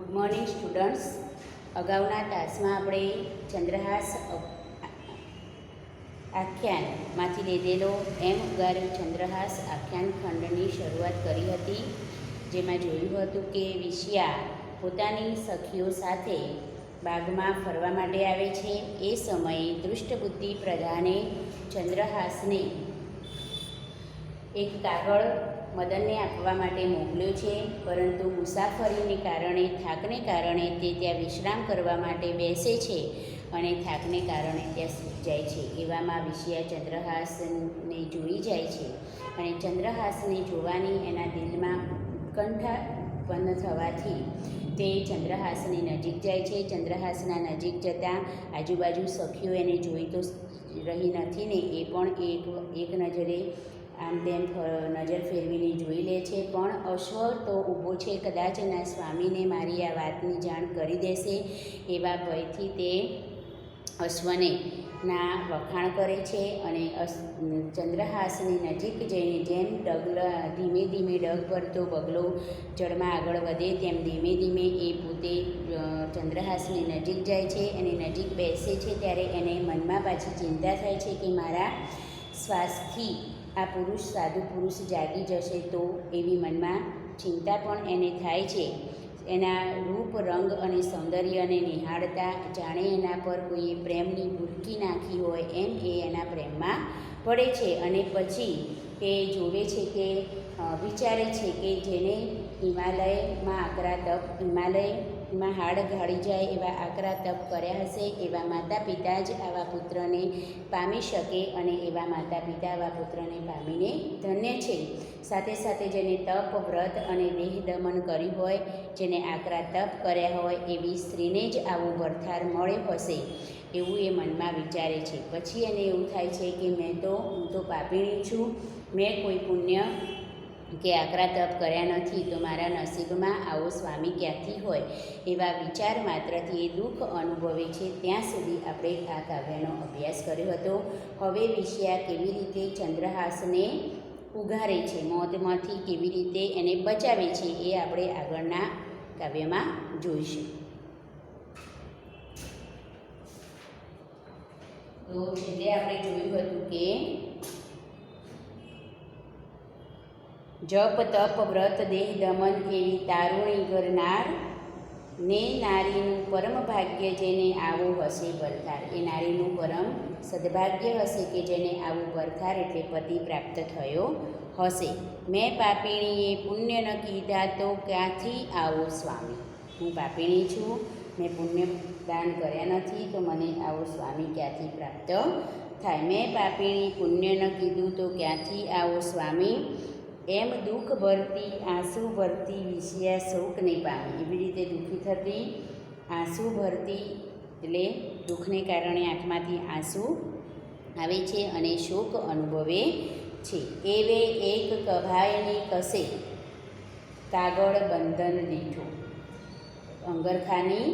Good morning students. અગાઉના તાસમાં આપણે ચંદ્રહાસ આખ્યાનમાંથી લીધેલો એમ ઉગાર્યું ચંદ્રહાસ આખ્યાન ખંડની શરૂઆત કરી હતી, જેમાં જોયું હતું કે વિષ્યા પોતાની સખીઓ સાથે બાગમાં ફરવા માટે આવે છે. એ સમયે દુષ્ટબુદ્ધિ પ્રધાને ચંદ્રહાસને એક કાગળ મદનને આપવા માટે મોકલ્યો છે, પરંતુ મુસાફરીને કારણે થાકને કારણે તે ત્યાં વિશ્રામ કરવા માટે બેસે છે અને થાકને કારણે ત્યાં સૂઈ જાય છે. એવામાં વિષ્યા ચંદ્રહાસને જોઈ જાય છે અને ચંદ્રહાસને જોવાની એના દિલમાં ઉત્કંઠા ઉત્પન્ન થવાથી તે ચંદ્રહાસની નજીક જાય છે. ચંદ્રહાસના નજીક જતાં આજુબાજુ સખીઓ એને જોઈ તો રહી નથી ને એ પણ એક નજરે આમ તેમ નજર ફેરવીને જોઈ લે છે, પણ અશ્વ તો ઊભો છે, કદાચ એના સ્વામીને મારી આ વાતની જાણ કરી દેશે એવા ભયથી તે અશ્વને ના વખાણ કરે છે અને ચંદ્રહાસની નજીક જઈને જેમ ધીમે ધીમે ડગ ભરતો બગલો જળમાં આગળ વધે તેમ ધીમે ધીમે એ પોતે ચંદ્રહાસની નજીક જાય છે અને નજીક બેસે છે. ત્યારે એને મનમાં પાછી ચિંતા થાય છે કે મારા શ્વાસથી આ પુરુષ સાધુ પુરુષ જાગી જશે તો એવી મનમાં ચિંતા પણ એને થાય છે. એના રૂપ રંગ અને સૌંદર્યને નિહાળતા જાણે એના પર કોઈએ પ્રેમની ભૂલકી નાખી હોય એમ એ એના પ્રેમમાં પડે છે અને પછી એ જોવે છે કે વિચારે છે કે જેને હિમાલયમાં આકરા તપ હિમાલયમાં હાડ ગાળી જાય એવા આકરા તપ કર્યા હશે એવા માતા પિતા જ આવા પુત્રને પામી શકે અને એવા માતા પિતા આવા પુત્રને પામીને ધન્ય છે. સાથે સાથે જેને તપ વ્રત અને દેહ દમન કર્યું હોય, જેને આકરા તપ કર્યા હોય એવી સ્ત્રીને જ આવું વરથાર મળ્યો હશે એવું એ મનમાં વિચારે છે. પછી એને એવું થાય છે કે હું તો પાપીણી છું, મેં કોઈ પુણ્ય કે આકરા તપ કર્યા નથી, તો મારા નસીબમાં આવો સ્વામી ક્યાંથી હોય એવા વિચાર માત્રથી એ દુઃખ અનુભવે છે. ત્યાં સુધી આપણે આ કાવ્યનો અભ્યાસ કર્યો હતો. હવે વિષ્યા કેવી રીતે ચંદ્રહાસને ઉગારે છે, મોતમાંથી કેવી રીતે એને બચાવે છે એ આપણે આગળના કાવ્યમાં જોઈશું. તો છેલ્લે આપણે જોયું હતું કે જપ તપ વ્રત દેહ દમન એવી તારુણી ગરનાર ને નારીનું પરમ ભાગ્ય જેને આવો હશે વરથાર. એ નારીનું પરમ સદભાગ્ય હશે કે જેને આવું વરથાર એટલે પતિ પ્રાપ્ત થયો હશે. મેં પાપીણીએ પુણ્ય ન કીધા તો ક્યાંથી આવો સ્વામી. હું પાપીણી છું, મેં પુણ્ય દાન કર્યા નથી, તો મને આવો સ્વામી ક્યાંથી પ્રાપ્ત થાય. મેં પાપીણી પુણ્ય ન કીધું તો ક્યાંથી આવો સ્વામી. એમ દુઃખ ભરતી આંસુ ભરતી વિષ્યા શોકને પામી. એવી રીતે દુઃખી થતી આંસુ ભરતી એટલે દુઃખને કારણે આંખમાંથી આંસુ આવે છે અને શોક અનુભવે છે. એવે એક કભાયની કસે કાગળ બંધન દીઠો. અંગરખાની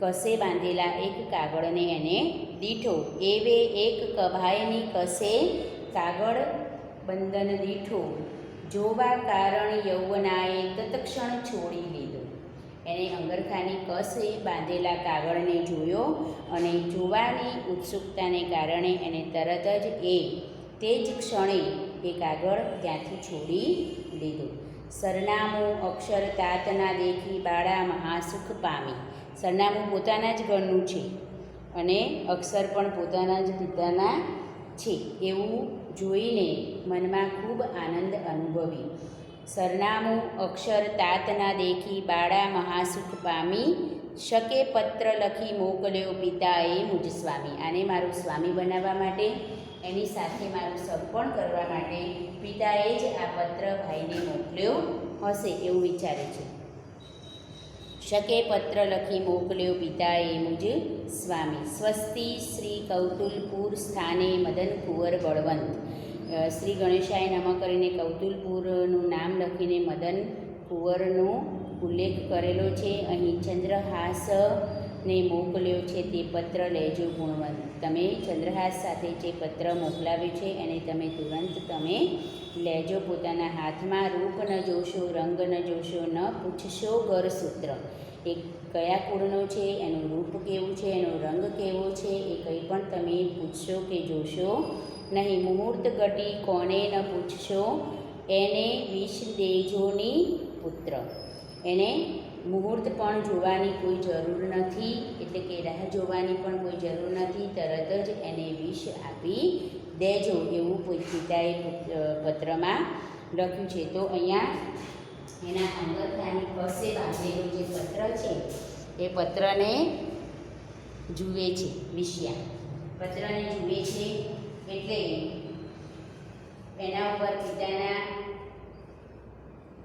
કસે બાંધેલા એક કાગળને એને દીઠો. એવે એક કભાયની કસે કાગળ બંધન દીઠો. જોવા કારણ યૌવનાએ તત્ક્ષણ છોડી લીધો. એને અંગરખાની કસે બાંધેલા કાગળને જોયો અને જોવાની ઉત્સુકતાને કારણે એને તરત જ તે જ ક્ષણે એ કાગળ ત્યાંથી છોડી લીધો. સરનામું અક્ષર તાતના દેખી બાળા મહાસુખ પામી. સરનામું પોતાના જ ઘરનું છે અને અક્ષર પણ પોતાના જ પિતાના છે એવું જોઈને મનમાં ખૂબ આનંદ અનુભવી. સરનામું અક્ષર તાતના દેખી બાળા મહાસુખ પામી. શકે પત્ર લખી મોકલ્યો પિતાએ મુજ સ્વામી. આને મારું સ્વામી બનાવવા માટે, એની સાથે મારું સગપણ કરવા માટે પિતાએ જ આ પત્ર ભાઈને મોકલ્યો હશે એવું વિચારે છે. શકે પત્ર લખી મોકલ્યો પિતાએ મુજ સ્વામી. સ્વસ્તિ શ્રી કૌતુલપુર સ્થાને મદન કુંવર બળવંત. શ્રી ગણેશાય નમઃ કરીને કૌતુલપુરનું નામ લખીને મદન કુંવરનો ઉલ્લેખ કરેલો છે. અહીં ચંદ્રહાસ ને મોકલ્યો છે તે પત્ર લેજો ગુણવંત. તમે ચંદ્રહાસ સાથે જે પત્ર મોકલાવ્યો છે એને તમે તુરંત તમે લેજો પોતાના હાથમાં. રૂપ ન જોશો, રંગ ન જોશો, ન પૂછશો ગરસૂત્ર. એ કયા કુળનો છે, એનું રૂપ કેવું છે, એનો રંગ કેવો છે, એ કંઈ પણ તમે પૂછશો કે જોશો નહીં. મુહૂર્ત ઘટી કોને ન પૂછશો, એને વિષ દેજોની પુત્ર. એને મુહૂર્ત પણ જોવાની કોઈ જરૂર નથી, એટલે કે રાહ જોવાની પણ કોઈ જરૂર નથી, તરત જ એને વિષ આપી દેજો એવું પિતાએ પત્રમાં લખ્યું છે. તો અહીંયા એના અંગરખાની કસે બાંધેલું જે પત્ર છે એ પત્રને જુએ છે વિષ્યા. પત્રને જુએ છે એટલે એના ઉપર પિતાના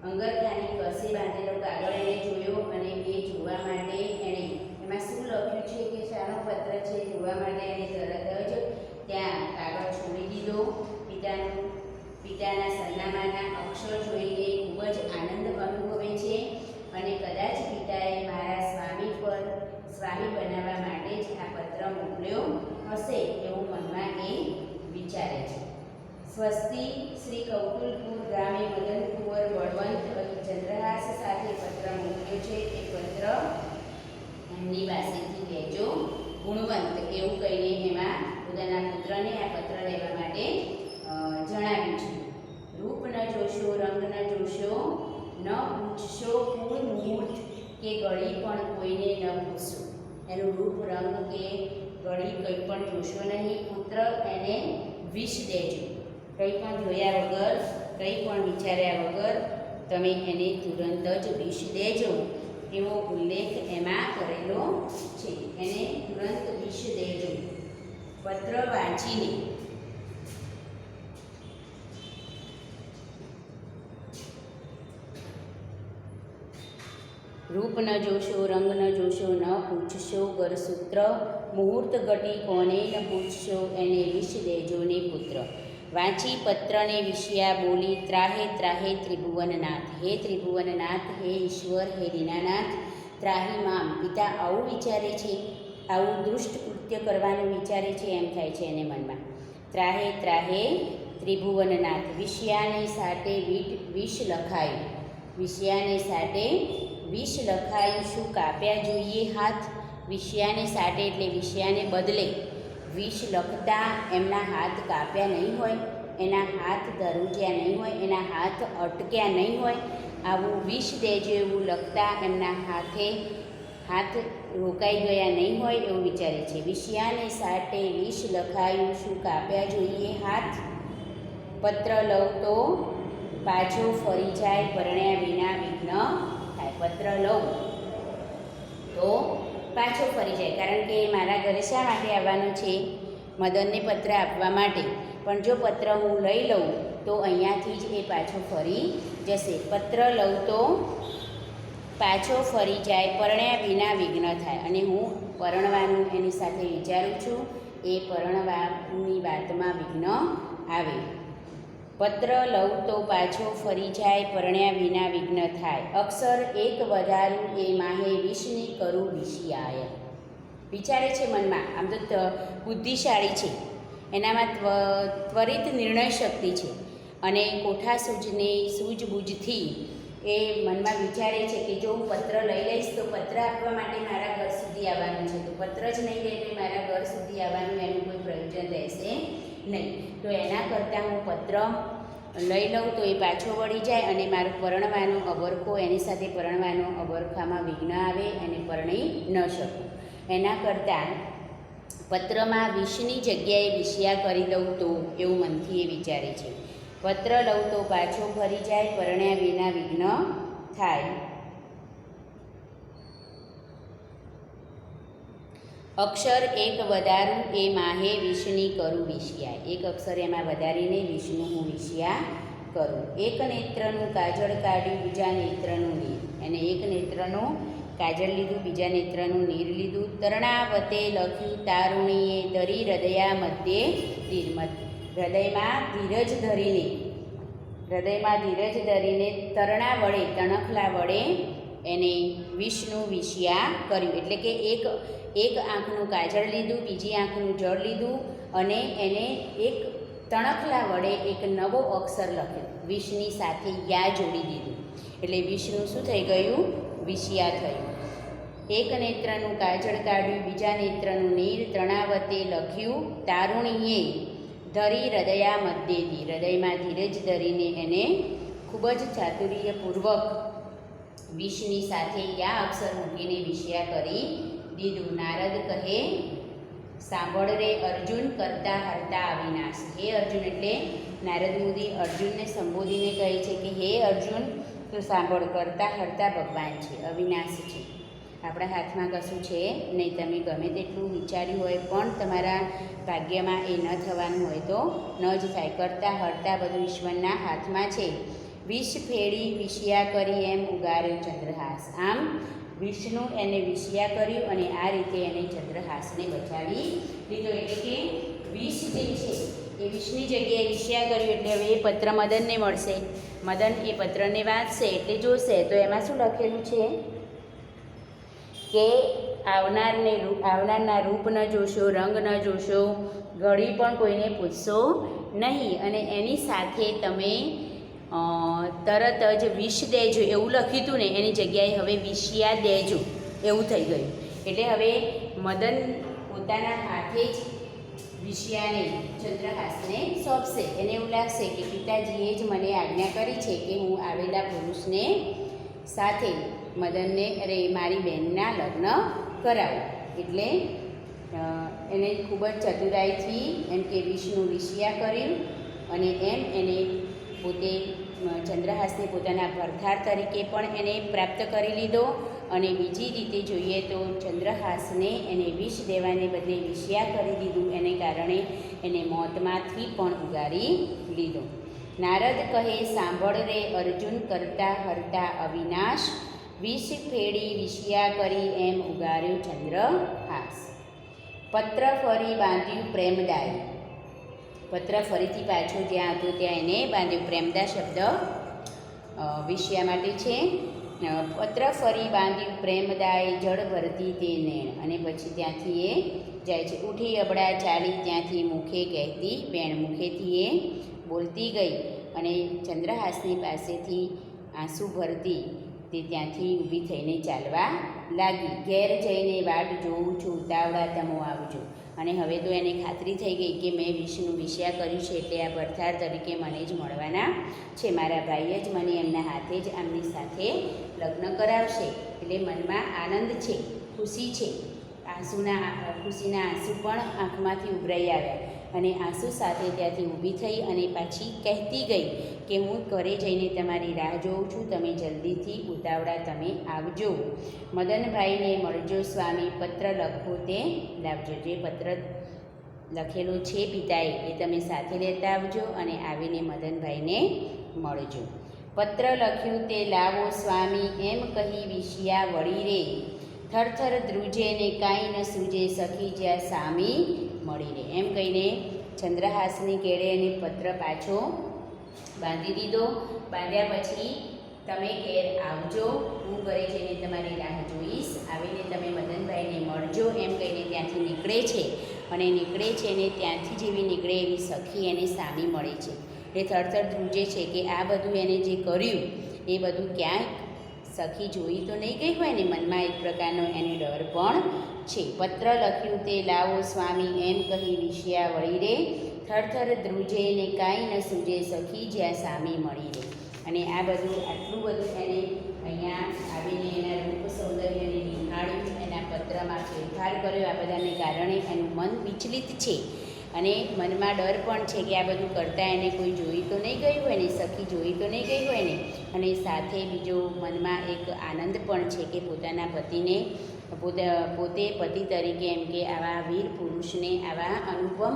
અંગરખાની કસે બાંધેલો કાગળ એને જોયો અને એ જોવા માટે એણે એમાં શું લખ્યું છે કે શાનો પત્ર છે જોવા માટે એણે તરત જ ત્યાં કાગળ છોડી દીધો. પિતાના સરનામાના અક્ષર જોઈને ખૂબ જ આનંદ અનુભવે છે અને કદાચ પિતાએ મારા સ્વામી બનાવવા માટે જ આ પત્ર મોકલ્યો હશે એવું મનમાં એ વિચારે છે. સ્વસ્તિ શ્રી કૌતુલપુર ગામે મદન કુંવર બળવંત ચંદ્રહાસ સાથે પત્ર મોકલ્યો છે. એ પત્ર એમની પાસેથી લેજો ગુણવંત એવું કહીને એમાં પોતાના પુત્રને આ પત્ર લેવા માટે જણાવ્યું છે. રૂપ ન જોશો, રંગ ન જોશો, ન પૂછશો કુળ મુહૂર્ત કે ઘડી પણ કોઈને ન પૂછશો. એનું રૂપ, રંગ કે ઘડી કંઈ પણ જોશો નહીં. પુત્ર એને વિષ દેજો. કંઈ પણ જોયા વગર, કંઈ પણ વિચાર્યા વગર તમે એને તુરંત જ વિષ દેજો એવો ઉલ્લેખ એમાં કરેલો છે. એને તુરંત વિષ દેજો. પત્ર વાંચીને રૂપ ન જોશો, રંગ ન જોશો, ન પૂછશો ગરસૂત્ર. મુહૂર્ત ઘટી કોને ન પૂછશો, એને વિષ દેજો ને પુત્ર. વાંચી પત્રને વિષ્યા બોલી, ત્રાહે ત્રાહે ત્રિભુવનનાથ. હે ત્રિભુવનનાથ, હે ઈશ્વર, હે દીનાનાથ, ત્રાહી મામ. પિતા આવું વિચારે છે, આવું દુષ્ટ કૃત્ય કરવાનું વિચારે છે એમ થાય છે એને મનમાં. ત્રાહે ત્રાહે ત્રિભુવનનાથ. વિષ્યાને સાટે વિષ લખાયું. વિષ્યાને સાટે વિષ લખાયું. શું કાપ્યા જોઈએ હાથ? વિષ્યાને સાટે એટલે વિષ્યાને બદલે વિષ લખતા એમના હાથ કાપ્યા નહીં હોય, એના હાથ ધરુજ્યા નહીં હોય, એના હાથ અટક્યા નહીં હોય. આવું વિષ દેજો એવું લખતા એમના હાથ રોકાઈ ગયા નહીં હોય એવું વિચારે છે. વિષ્યાને સાટે વિષ લખાયું. શું કાપ્યા જોઈએ હાથ? પત્ર લઉં તો પાછો ફરી જાય, પરણ્યા વિના વિઘ્ન થાય. પત્ર લઉં તો પાછો ફરી જાય, કારણ કે મારા ઘરે શા માટે આવવાનો છે? મદનને પત્ર આપવા માટે. પણ જો પત્ર હું લઈ લઉં તો અહીંયાથી જ એ પાછો ફરી જશે. પત્ર લઉં તો પાછો ફરી જાય, પરણ્યા વિના વિઘ્ન થાય. અને હું પરણવાનું એની સાથે વિચારું છું, એ પરણવાની વાતમાં વિઘ્ન આવે. પત્ર લઉં તો પાછો ફરી જાય, પરણ્યા વિના વિઘ્ન થાય. અક્ષર એક વધારું એ માહે વિષની કરું વિષિયાય. વિચારે છે મનમાં, આમ તો બુદ્ધિશાળી છે, એનામાં ત્વરિત નિર્ણય શક્તિ છે અને કોઠા સૂઝબૂઝથી એ મનમાં વિચારે છે કે જો હું પત્ર લઈ લઈશ તો પત્ર આપવા માટે મારા ઘર સુધી આવવાનું છે, તો પત્ર જ નહીં લે તો મારા ઘર સુધી આવવાનું એનું કોઈ પ્રયોજન રહેશે નહીં. તો એના કરતાં હું પત્ર લઈ લઉં તો એ પાછો વળી જાય અને મારો પરણવાનો અબરખો, એની સાથે પરણવાનો અબરખામાં વિઘ્ન આવે અને પરણી ન શકું. એના કરતાં પત્રમાં વિષની જગ્યાએ વિષયા કરી દઉં તો એવું મનથી એ વિચારે છે. પત્ર લઉં તો પાછો ફરી જાય, પરણ્યા વિના વિઘ્ન થાય. અક્ષર એક વધારું એ માહે વિષની કરું વિષયા. એક અક્ષર એમાં વધારીને વિષનું હું વિષયા કરું. એક નેત્રનું કાજળ કાઢ્યું, બીજા નેત્રનું નીર. એને એક નેત્રનું કાજળ લીધું, બીજા નેત્રનું નીર લીધું. તરણાવતે લખ્યું તારુણીએ, ધરી હૃદયા મધ્યે ધીર. હૃદયમાં ધીરજ ધરીને તરણા વડે, તણખલા વડે એને વિષનું વિષયા કર્યું. એટલે કે એક આંખનું કાજળ લીધું, બીજી આંખનું જળ લીધું અને એને એક તણખલા વડે એક નવો અક્ષર લખ્યો. વિષની સાથે યા જોડી દીધું એટલે વિષનું શું થઈ ગયું? વિષયા થયું. એક નેત્રનું કાજળ કાઢ્યું, બીજા નેત્રનું નીર ત્રણાવતે લખ્યું. તારુણીએ ધરી હૃદયા મધ્યેથી, હૃદયમાં ધીરજ ધરીને એને ખૂબ જ ચાતુર્યપૂર્વક વિષની સાથે યા અક્ષર મૂકીને વિષયા કરી દીધું. નારદ કહે સાંભળ રે અર્જુન કરતા હરતા અવિનાશ. હે અર્જુન એટલે નારદ મુનિ અર્જુનને સંબોધીને કહે છે કે હે અર્જુન તું સાંભળ, કરતા હરતા ભગવાન છે, અવિનાશ છે. આપણા હાથમાં કશું છે નહીં. તમે ગમે તેટલું વિચાર્યું હોય પણ તમારા ભાગ્યમાં એ ન થવાનું હોય તો ન જ થાય. કરતા હરતા બધું ઈશ્વરના હાથમાં છે. વિષ ફેડી વિષયા કરી એમ ઉગાર્યો ચંદ્રહાસ. આમ વિષ્ણુ એને વિષયા કર્યું અને આ રીતે એને ચંદ્રહાસને બચાવી લીધો. એટલે કે વિષ જે છે એ વિષની જગ્યાએ વિષયા કર્યું એટલે હવે એ પત્ર મદનને મળશે. મદન એ પત્રને વાંચશે એટલે જોશે તો એમાં શું લખેલું છે કે આવનારના રૂપ ન જોશો, રંગ ન જોશો, ઘડી પણ કોઈને પૂછશો નહીં અને એની સાથે તમે તરત જ વિષ દેજો એવું લખ્યું હતું ને એની જગ્યાએ હવે વિષયા દેજો એવું થઈ ગયું. એટલે હવે મદન પોતાના હાથે જ વિષયાને ચંદ્રહાસને સોંપશે. એને એવું લાગશે કે પિતાજીએ જ મને આજ્ઞા કરી છે કે હું આવેલા પુરુષને સાથે મદનને મારી બહેનના લગ્ન કરાવું. એટલે એને ખૂબ જ ચતુરાઈથી એમ કે વિષનું વિષયા કર્યું અને એમ એને પોતે ચંદ્રહાસને પોતાના ભરથાર તરીકે પણ એને પ્રાપ્ત કરી લીધો. અને બીજી રીતે જોઈએ તો ચંદ્રહાસને એને વિષ દેવાને બદલે વિષયા કરી દીધું. એને કારણે એને મોતમાંથી પણ ઉગારી લીધો. નારદ કહે સાંભળ રે અર્જુન કરતા હરતા અવિનાશ, વિષ ફેડી વિષયા કરી એમ ઉગાર્યો ચંદ્રહાસ. પત્ર ફરી બાંધ્યું પ્રેમદાય. પત્ર ફરીથી પાછો જ્યાં હતો ત્યાં એને બાંધ્યું. પ્રેમદા શબ્દ વિષયા માટે છે. પત્ર ફરી બાંધ્યું પ્રેમદાય, જળ ભરતી તે નેણ. અને પછી ત્યાંથી એ જાય છે. ઉઠી અબડા ચાલી ત્યાંથી મુખે કહેતી બેણ. મુખેથી એ બોલતી ગઈ અને ચંદ્રહાસની પાસેથી આંસુ ભરતી તે ત્યાંથી ઊભી થઈને ચાલવા લાગી. ઘેર જઈને વાટ જોઉં છું, ઉતાવળા તમો આવજો. અને હવે તો એને ખાતરી થઈ ગઈ કે મેં વિષનું વિષયા કર્યું છે એટલે આ ભરથાર તરીકે મને જ મળવાના છે. મારા ભાઈએ જ મને એમના હાથે જ આમની સાથે લગ્ન કરાવશે. એટલે મનમાં આનંદ છે, ખુશી છે. ખુશીના આંસુ પણ આંખમાંથી ઉભરાઈ આવ્યા અને આંસુ સાથે ત્યાંથી ઊભી થઈ અને પાછી કહેતી ગઈ કે હું ઘરે જઈને તમારી રાહ જોઉં છું, તમે જલ્દીથી ઉતાવળા તમે આવજો. મદનભાઈને મળજો સ્વામી, પત્ર લખો તે લાવજો. જે પત્ર લખેલો છે પિતાએ એ તમે સાથે લેતા આવજો અને આવીને મદનભાઈને મળજો. પત્ર લખ્યું તે લાવો સ્વામી, એમ કહી વિષયા વળી રે. થરથર ધ્રુજે ને કાંઈ ન સૂજે, સખી જ્યાં સામી મળી રે. એમ કહીને ચંદ્રહાસની કેળે એને પત્ર પાછો બાંધી દીધો. બાંધ્યા પછી તમે ઘેર આવજો, હું ઘરે જઈને તમારી રાહ જોઈશ, આવીને તમે મદનભાઈને મળજો એમ કહીને ત્યાંથી નીકળે છે. અને નીકળે છે ને ત્યાંથી જેવી નીકળે એવી સખી એને સામી મળે છે. એ થરથર ધ્રુજે છે કે આ બધું એને જે કર્યું એ બધું ક્યાંક સખી જોઈ તો નહીં ગઈ હોય ને, મનમાં એક પ્રકારનો એને ડર પણ છે. પત્ર લખ્યું તે લાવો સ્વામી, એમ કહી વિષયા વળી રે. થરથર ધ્રુજે ને કાંઈ ન સૂજે, સખી જ્યાં સામી મળી રે. અને આ બધું આટલું બધું એને અહીંયા આવીને એના રૂપ સૌંદર્યને નિહાળ્યું, એના પત્રમાં ફેરફાર કર્યો. આ બધાને કારણે એનું મન વિચલિત છે અને મનમાં ડર પણ છે કે આ બધું કરતાં એને કોઈ જોઈ તો નહીં ગઈ હોય ને, સખી જોઈ તો નહીં ગઈ હોય ને. અને સાથે બીજો મનમાં એક આનંદ પણ છે કે પોતાના પતિને પોતે પતિ તરીકે એમ કે આવા વીર પુરુષને, આવા અનુપમ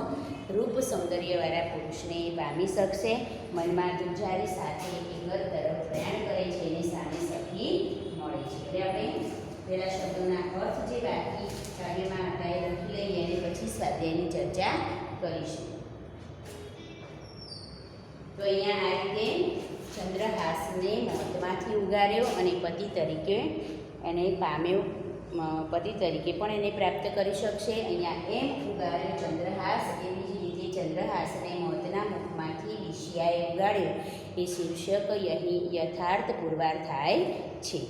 રૂપ સૌંદર્યવાળા પુરુષને પામી શકશે. મનમાં ધ્રુજારી સાથે એ ઘર તરફ પ્રયાણ કરે છે અને સામે સખી મળે છે. એટલે આપણે પહેલાં શબ્દોના અર્થ જે બાકી કાવ્યમાં હતા એ લખી લઈએ અને પછી સ્વાધ્યાયની ચર્ચા કરીશું. તો અહીંયા આ રીતે ચંદ્રહાસને મોતમાંથી ઉગાર્યો અને પતિ તરીકે એને પામ્યો, પતિ તરીકે પણ એને પ્રાપ્ત કરી શકશે. અહીંયા એમ ઉગાર્યો ચંદ્રહાસ, એવી જ રીતે ચંદ્રહાસને મોતના મુખમાંથી વિષ્યાએ ઉગાડ્યો એ શીર્ષક અહીં યથાર્થ પુરવાર થાય છે.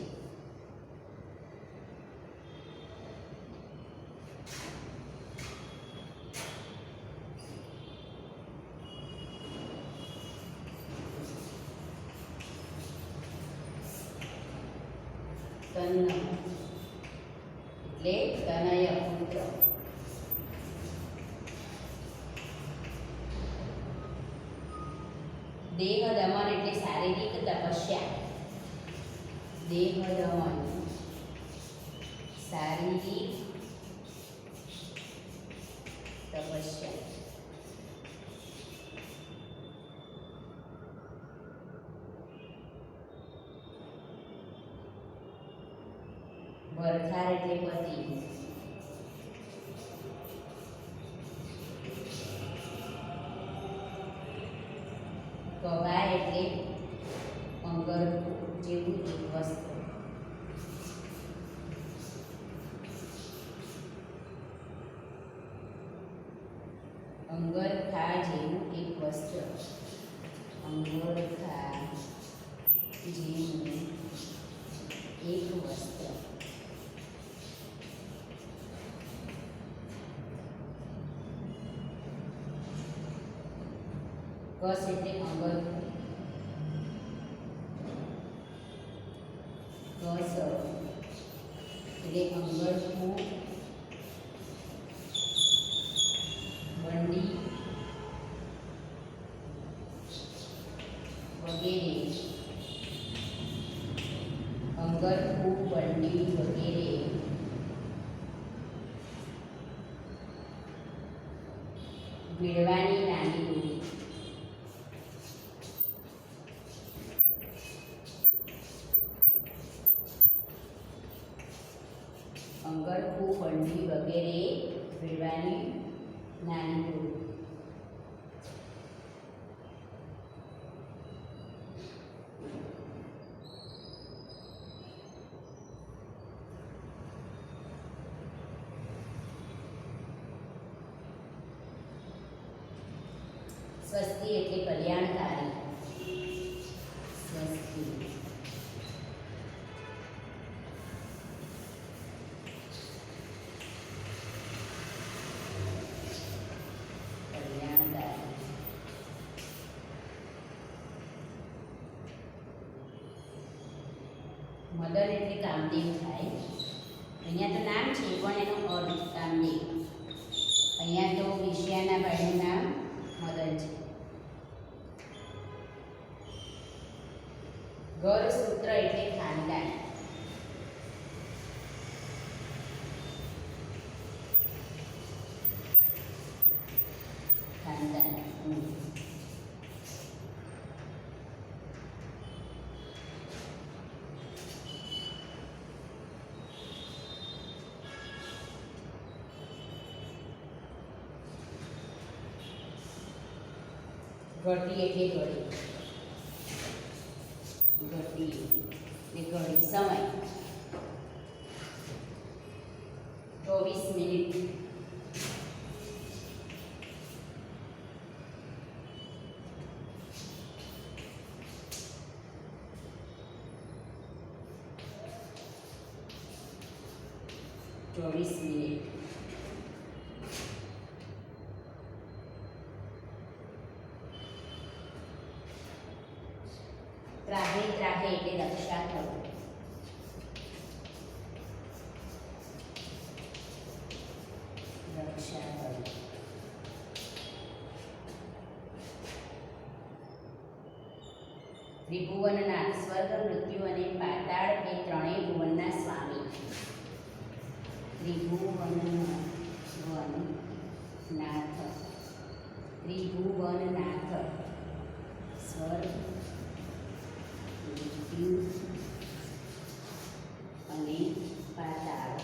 તન્ન એટલે તનય પુત્ર. દેહ દમન એટલે શારીરિક તપસ્યા. દેહ દમન શારીરિક તપસ્યા. વરથાર એટલે પતિ. કવા એટલે અંગરખું જેવું એક વસ્ત્ર. અંગરખા જેવું એક વસ્ત્ર. અંગરખા જેવું એક વસ્ત્ર. કસ એટલે અંગરખું. કસ એટલે અંગરખું, બંડી વગેરે. અંગરખું, બંડી વગેરે ભીડવાની નાની દોરી. અંગરખું, બંડી વગેરે ભીડવાની નાની દોરી. સ્વસ્તિ એટલે કલ્યાણકારી. સ્વસ્તિ કલ્યાણકારી. મદન એટલે કામદેવ થાય. અહીંયા તો નામ છે પણ એનો અર્થ કામદેવ. અહીંયા તો વિષ્યાના ભાઈનું નામ મદન છે. ઘર સૂત્ર એટલે ખાનદાન. ખાનદાન. ઘટી એટલે ઘડી. ઘટી એટલે ઘડી સમય. 24 મિનિટ. ત્રાહે ત્રાહે એટલે રક્ષા કરો. રક્ષા કરો. ત્રિભુવનનાથ સ્વર્ગ, મૃત્યુ અને પાતાળ એ ત્રણેય ભુવનના સ્વામી. ત્રિભુવનનાથ. ત્રિભુવનનાથ સ્વર્ગ, મૃત્યુ અને પાતાળ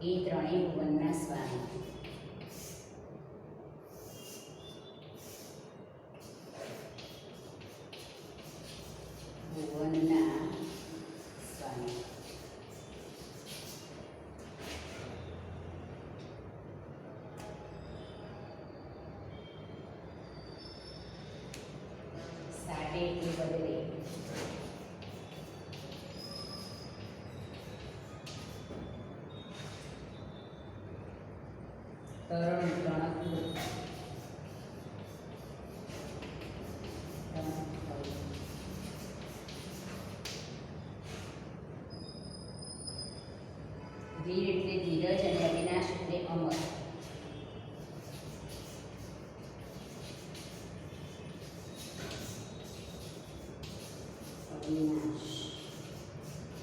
એ ત્રણેય ભુવનના સ્વામી. ફાટે એટલે બદલે. તરણ તણખલું. ધીર એટલે ધીરજ અને અવિનાશ એટલે અમર. અવિનાશ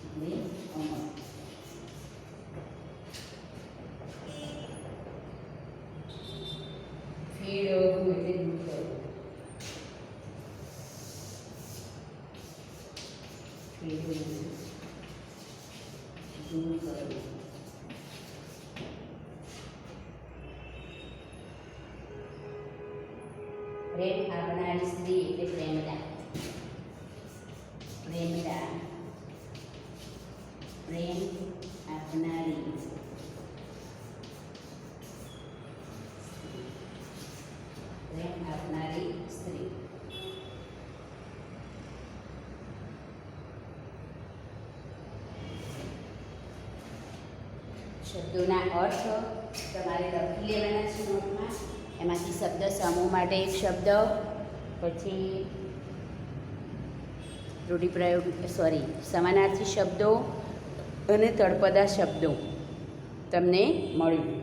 એટલે અમર. ફેરવવું એટલે દૂર કરવું. ફેરવવું દૂર કરવું. પ્રેમ આપનારી સ્ત્રી એટલે પ્રેમદા. પ્રેમદા. પ્રેમ આપનારી. પ્રેમ આપનારી સ્ત્રી. શબ્દોના અર્થ તમારે લખી લેવાના છે નોટમાં. એમાંથી શબ્દ સમૂહ માટે એક શબ્દ, પછી રૂઢિપ્રયોગ સમાનાર્થી શબ્દો અને તળપદા શબ્દો તમને મળ્યું.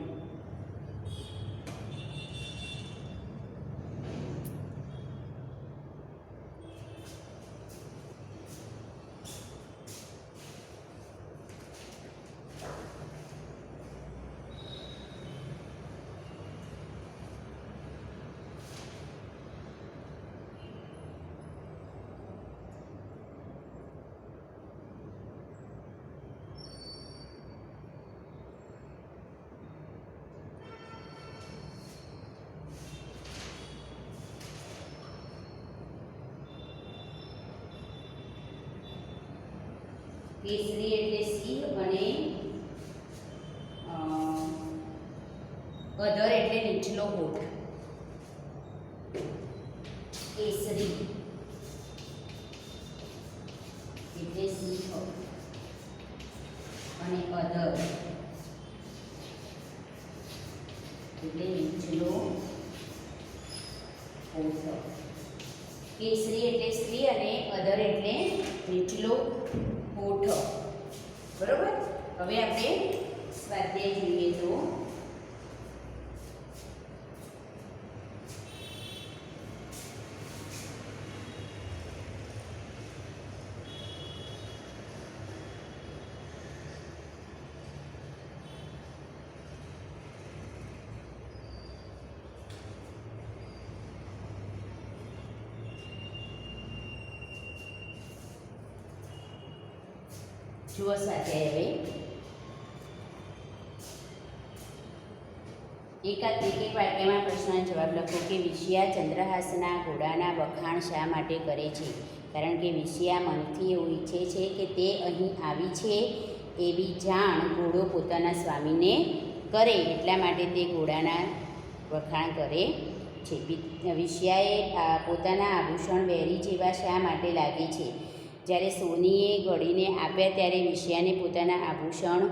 કેસરી એટલે સિંહ અને અધર એટલે નીચલો હોઠ. કેસરી એટલે સિંહ અને અધર એટલે નીચલો હોઠ. કેસરી એટલે સ્ત્રી અને અધર એટલે નીચલો હોઠ. બરોબર. હવે આપણે સ્વાધ્યાય જોઈએ તો જુઓ સ્વાધ્યાય. હવે એક વાક્યમાં પ્રશ્નનો જવાબ લખો કે વિષયા ચંદ્રહાસના ઘોડાના વખાણ શા માટે કરે છે? કારણ કે વિષયા મનથી એવું ઈચ્છે છે કે તે અહીં આવી છે એવી જાણ ઘોડો પોતાના સ્વામીને કરે, એટલા માટે તે ઘોડાના વખાણ કરે છે. વિષયાએ પોતાના આભૂષણ વેરી જેવા શા માટે લાગે છે? જ્યારે સોનીએ ઘડીને આપ્યા ત્યારે વિષયાને પોતાના આભૂષણ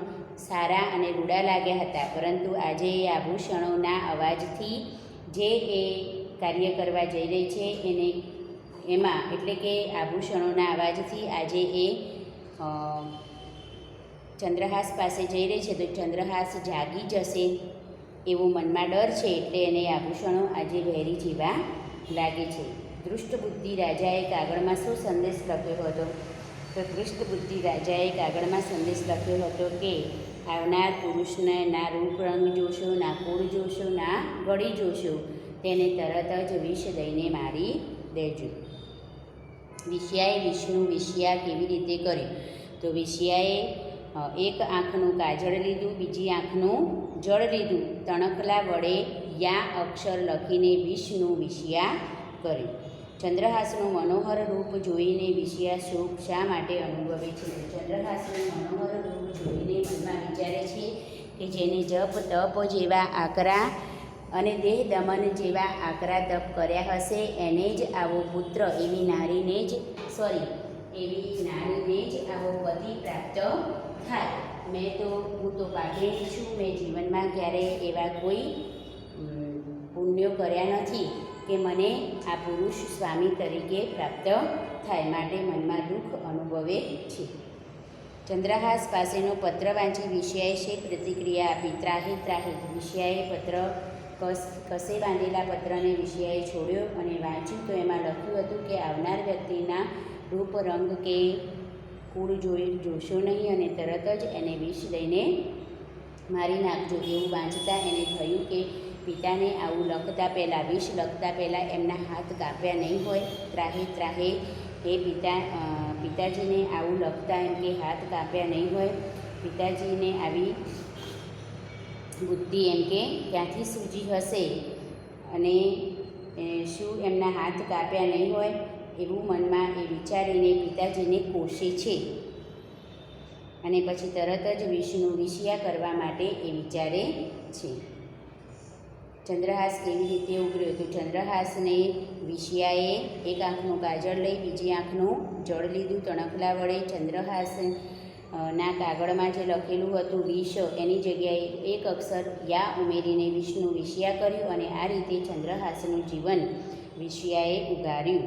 સારા અને રૂડા લાગ્યા હતા, પરંતુ આજે એ આભૂષણોના અવાજથી જે એ કાર્ય કરવા જઈ રહી છે એમાં એટલે કે આભૂષણોના અવાજથી આજે એ ચંદ્રહાસ પાસે જઈ રહી છે તો ચંદ્રહાસ જાગી જશે એવો મનમાં ડર છે, એટલે એને આભૂષણો આજે વેરી જેવા લાગે છે. દૃષ્ટબુદ્ધિ રાજાએ કાગળમાં શું સંદેશ લખ્યો હતો? તો દૃષ્ટબુદ્ધિ રાજાએ કાગળમાં સંદેશ લખ્યો હતો કે આવનાર પુરુષને ના રૂપ રંગ જોશો, ના કુળ જોશો, ના ગળી જોશો, તેને તરત જ વિષ દઈને મારી દેજો. વિષયાએ વિષનું વિષયા કેવી રીતે કર્યું? તો વિષયાએ એક આંખનું કાજળ લીધું, બીજી આંખનું જળ લીધું, તણખલા વડે યા અક્ષર લખીને વિષનું વિષયા કર્યું. ચંદ્રહાસનું મનોહર રૂપ જોઈને વિષયા સુખ શા માટે અનુભવે છે? ચંદ્રહાસનું મનોહર રૂપ જોઈને મનમાં વિચારે છે કે જેને જપ તપ જેવા આકરા અને દેહ દમન જેવા આકરા તપ કર્યા હશે એને જ આવો પુત્ર એવી નારીને જ આવો પતિ પ્રાપ્ત થાય. હું તો પાપીણી છું. મેં જીવનમાં ક્યારેય એવા કોઈ પુણ્યો કર્યા નથી કે મને આ પુરુષ સ્વામી તરીકે પ્રાપ્ત થાય, માટે મનમાં દુઃખ અનુભવે છે. ચંદ્રહાસ પાસેનો પત્ર વાંચી વિષયાએ શેખ પ્રતિક્રિયા આપી. ત્રાહિત ત્રાહિત. વિષયાએ પત્ર કસે બાંધેલા પત્રને વિષયાએ છોડ્યો અને વાંચ્યું તો એમાં લખ્યું હતું કે આવનાર વ્યક્તિના રૂપ રંગ કે કુળ જોશો નહીં અને તરત જ એને વિષ દઈને મારી નાખજો. એવું વાંચતા એને થયું કે પિતાને આવું વિષ લખતા પહેલાં એમના હાથ કાપ્યા નહીં હોય. ત્રાહિત ત્રાહે એ પિતાજીને આવું લખતા એમ કે હાથ કાપ્યા નહીં હોય. પિતાજીને આવી બુદ્ધિ એમ કે ક્યાંથી સૂજી હશે અને શું એમના હાથ કાપ્યા નહીં હોય એવું મનમાં એ વિચારીને પિતાજીને કોશે છે અને પછી તરત જ વિષનું વિષયા કરવા માટે એ વિચારે છે. ચંદ્રહાસ કેવી રીતે ઉગર્યો? તો ચંદ્રહાસને વિષયાએ એક આંખનું કાજળ લઈ બીજી આંખનું જળ લીધું. તણખલા વડે ચંદ્રહાસ ના કાગળમાં જે લખેલું હતું વિષ એની જગ્યાએ એક અક્ષર યા ઉમેરીને વિષનું વિષયા કર્યું અને આ રીતે ચંદ્રહાસનું જીવન વિષયાએ ઉગાર્યું.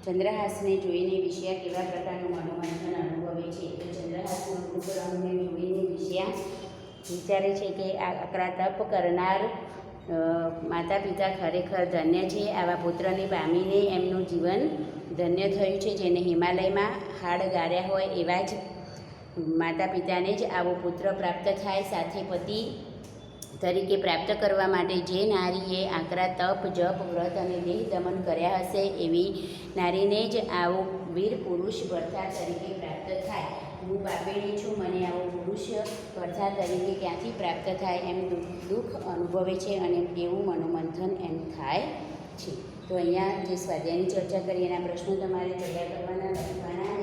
ચંદ્રહાસને જોઈને વિષયા કેવા પ્રકારનું મનોમંથન અનુભવે છે? તો ચંદ્રહાસનો રૂપ રંગને જોઈને વિષયા વિચારે છે કે આ આકરા તપ કરનાર માતા પિતા ખરેખર ધન્ય છે. આવા પુત્રને પામીને એમનું જીવન ધન્ય થયું છે. જેને હિમાલયમાં હાડ ગાર્યા હોય એવા જ માતા પિતાને જ આવો પુત્ર પ્રાપ્ત થાય. સાથે પતિ તરીકે પ્રાપ્ત કરવા માટે જે નારીએ આકરા તપ જપ વ્રત અને દેહ દમન કર્યા હશે એવી નારીને જ આવો વીર પુરુષ ભરથા તરીકે પ્રાપ્ત થાય. હું પાપીણી છું, મને આવો પુરુષ ભરથા તરીકે ક્યાંથી પ્રાપ્ત થાય એમ દુઃખ અનુભવે છે અને એવું મનોમંથન એમ થાય છે. તો અહીંયા જે સ્વાધ્યાયની ચર્ચા કરી એના પ્રશ્નો તમારે તૈયાર કરવાના લખવાના